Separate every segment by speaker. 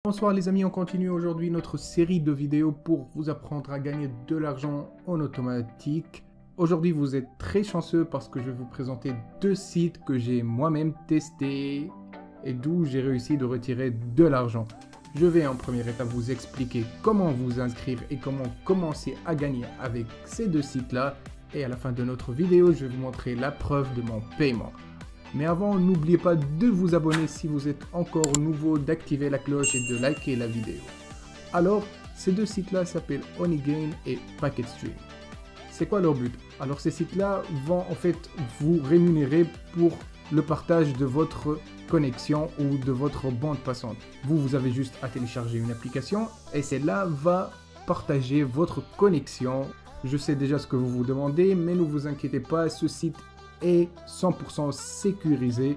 Speaker 1: Bonsoir les amis, on continue aujourd'hui notre série de vidéos pour vous apprendre à gagner de l'argent en automatique. Aujourd'hui vous êtes très chanceux parce que je vais vous présenter deux sites que j'ai moi-même testés et d'où j'ai réussi de retirer de l'argent. Je vais en première étape vous expliquer comment vous inscrire et comment commencer à gagner avec ces deux sites-là. Et à la fin de notre vidéo, je vais vous montrer la preuve de mon paiement. Mais avant, n'oubliez pas de vous abonner si vous êtes encore nouveau, d'activer la cloche et de liker la vidéo. Alors, ces deux sites-là s'appellent Honeygain et PacketStream. C'est quoi leur but? Alors ces sites-là vont en fait vous rémunérer pour le partage de votre connexion ou de votre bande passante. Vous avez juste à télécharger une application et celle-là va partager votre connexion. Je sais déjà ce que vous vous demandez, mais ne vous inquiétez pas, ce site est 100% sécurisé.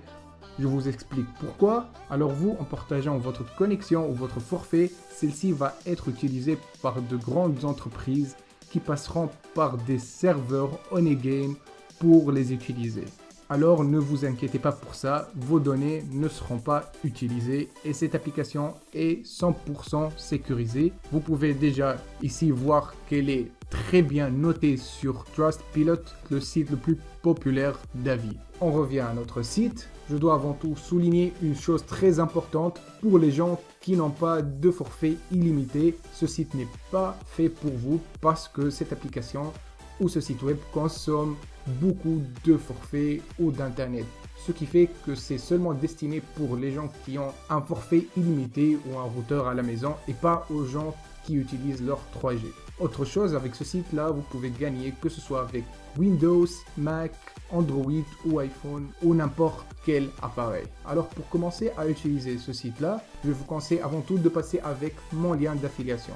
Speaker 1: Je vous explique pourquoi. Alors vous, en partageant votre connexion ou votre forfait, celle-ci va être utilisée par de grandes entreprises qui passeront par des serveurs Honeygain pour les utiliser. Alors ne vous inquiétez pas pour ça, vos données ne seront pas utilisées et cette application est 100% sécurisée. Vous pouvez déjà ici voir qu'elle est très bien notée sur Trustpilot, le site le plus populaire d'avis. On revient à notre site. Je dois avant tout souligner une chose très importante pour les gens qui n'ont pas de forfait illimité. Ce site n'est pas fait pour vous parce que cette application ou ce site web consomme beaucoup de forfaits ou d'internet. Ce qui fait que c'est seulement destiné pour les gens qui ont un forfait illimité ou un routeur à la maison et pas aux gens qui utilisent leur 3G. Autre chose, avec ce site là, vous pouvez gagner que ce soit avec Windows, Mac, Android ou iPhone ou n'importe quel appareil. Alors pour commencer à utiliser ce site là, je vous conseille avant tout de passer avec mon lien d'affiliation.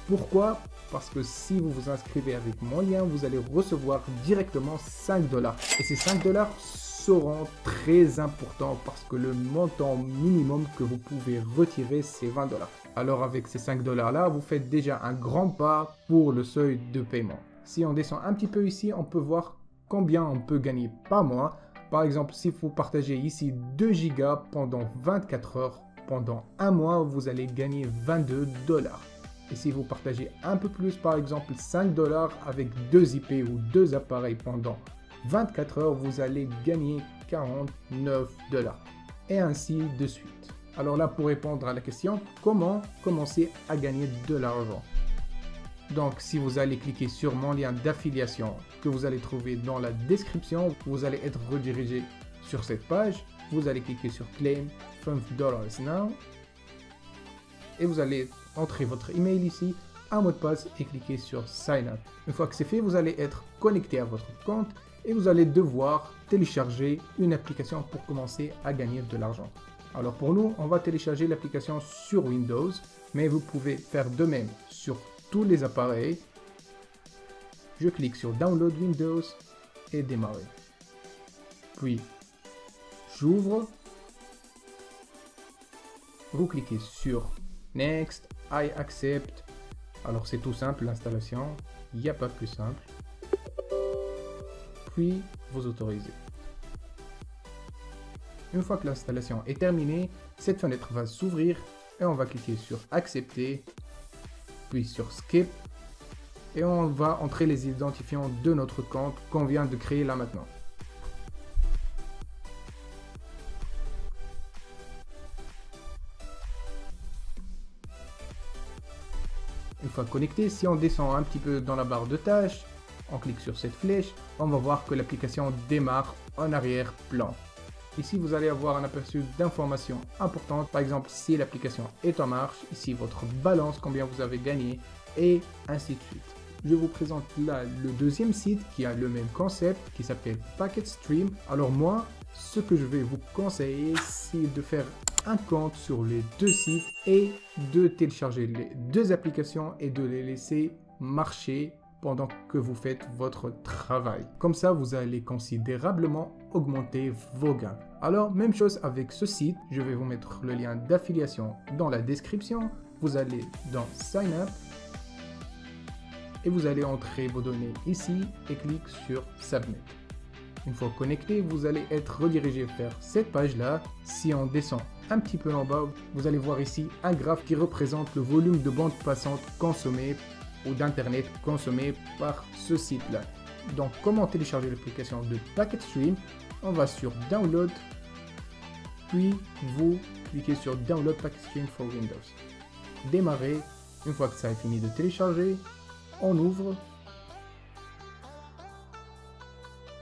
Speaker 1: Pourquoi? Parce que si vous vous inscrivez avec mon lien, vous allez recevoir directement 5$. Et ces 5$ seront très importants parce que le montant minimum que vous pouvez retirer, c'est 20$. Alors avec ces 5$ là, vous faites déjà un grand pas pour le seuil de paiement. Si on descend un petit peu ici, on peut voir combien on peut gagner par mois. Par exemple, si vous partagez ici 2 Go pendant 24 heures, pendant un mois, vous allez gagner 22$. Et si vous partagez un peu plus, par exemple 5$ avec 2 IP ou 2 appareils pendant 24 heures, vous allez gagner 49$. Et ainsi de suite. Alors là, pour répondre à la question, comment commencer à gagner de l'argent? Donc, si vous allez cliquer sur mon lien d'affiliation que vous allez trouver dans la description, vous allez être redirigé sur cette page. Vous allez cliquer sur Claim $5 now. Et vous allez entrer votre email ici, un mot de passe et cliquer sur Sign Up. Une fois que c'est fait, vous allez être connecté à votre compte et vous allez devoir télécharger une application pour commencer à gagner de l'argent. Alors pour nous, on va télécharger l'application sur Windows, mais vous pouvez faire de même sur tous les appareils. Je clique sur Download Windows et démarrer. Puis, j'ouvre. Vous cliquez sur Next, I accept. Alors c'est tout simple l'installation, il n'y a pas plus simple. Puis vous autorisez. Une fois que l'installation est terminée, cette fenêtre va s'ouvrir et on va cliquer sur accepter, puis sur skip et on va entrer les identifiants de notre compte qu'on vient de créer là maintenant. Une fois connecté, si on descend un petit peu dans la barre de tâches, on clique sur cette flèche, on va voir que l'application démarre en arrière-plan. Ici, vous allez avoir un aperçu d'informations importantes, par exemple si l'application est en marche, ici votre balance, combien vous avez gagné, et ainsi de suite. Je vous présente là le deuxième site qui a le même concept, qui s'appelle PacketStream. Alors moi, ce que je vais vous conseiller, c'est de faire un compte sur les deux sites et de télécharger les deux applications et de les laisser marcher pendant que vous faites votre travail. Comme ça, vous allez considérablement augmenter vos gains. Alors, même chose avec ce site, je vais vous mettre le lien d'affiliation dans la description. Vous allez dans Sign Up et vous allez entrer vos données ici et cliquez sur Submit. Une fois connecté, vous allez être redirigé vers cette page-là. Si on descend un petit peu en bas, vous allez voir ici un graphe qui représente le volume de bande passante consommé ou d'internet consommé par ce site-là. Donc comment télécharger l'application de PacketStream? On va sur Download, puis vous cliquez sur Download PacketStream for Windows. Démarrer. Une fois que ça est fini de télécharger, on ouvre.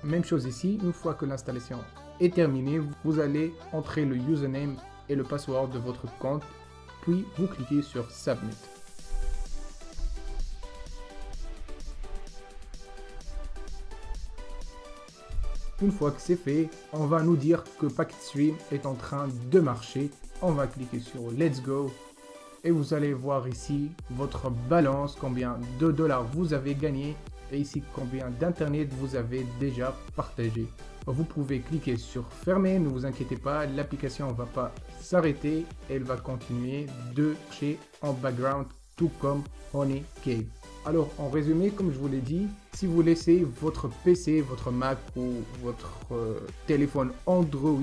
Speaker 1: Même chose ici, une fois que l'installation est terminée, vous allez entrer le username et le password de votre compte, puis vous cliquez sur Submit. Une fois que c'est fait, on va nous dire que PacketStream est en train de marcher. On va cliquer sur Let's Go et vous allez voir ici votre balance, combien de dollars vous avez gagné et ici combien d'internet vous avez déjà partagé. Vous pouvez cliquer sur fermer, ne vous inquiétez pas, l'application ne va pas s'arrêter, elle va continuer de marcher en background tout comme Honey Cave. Alors en résumé, comme je vous l'ai dit, si vous laissez votre PC, votre Mac ou votre téléphone Android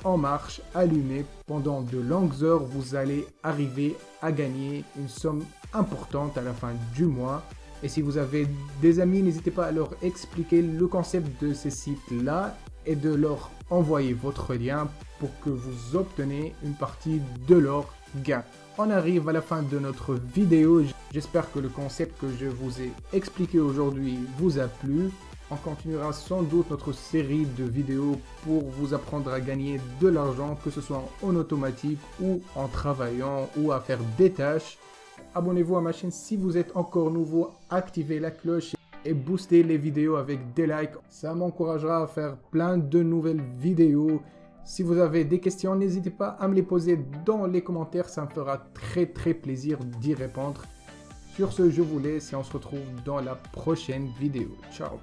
Speaker 1: en marche, allumé pendant de longues heures, vous allez arriver à gagner une somme importante à la fin du mois. Et si vous avez des amis, n'hésitez pas à leur expliquer le concept de ces sites-là et de leur envoyer votre lien pour que vous obtenez une partie de leur gain. On arrive à la fin de notre vidéo. J'espère que le concept que je vous ai expliqué aujourd'hui vous a plu. On continuera sans doute notre série de vidéos pour vous apprendre à gagner de l'argent, que ce soit en automatique ou en travaillant ou à faire des tâches. Abonnez-vous à ma chaîne si vous êtes encore nouveau, activez la cloche et boostez les vidéos avec des likes. Ça m'encouragera à faire plein de nouvelles vidéos. Si vous avez des questions, n'hésitez pas à me les poser dans les commentaires, ça me fera très plaisir d'y répondre. Sur ce, je vous laisse et on se retrouve dans la prochaine vidéo. Ciao!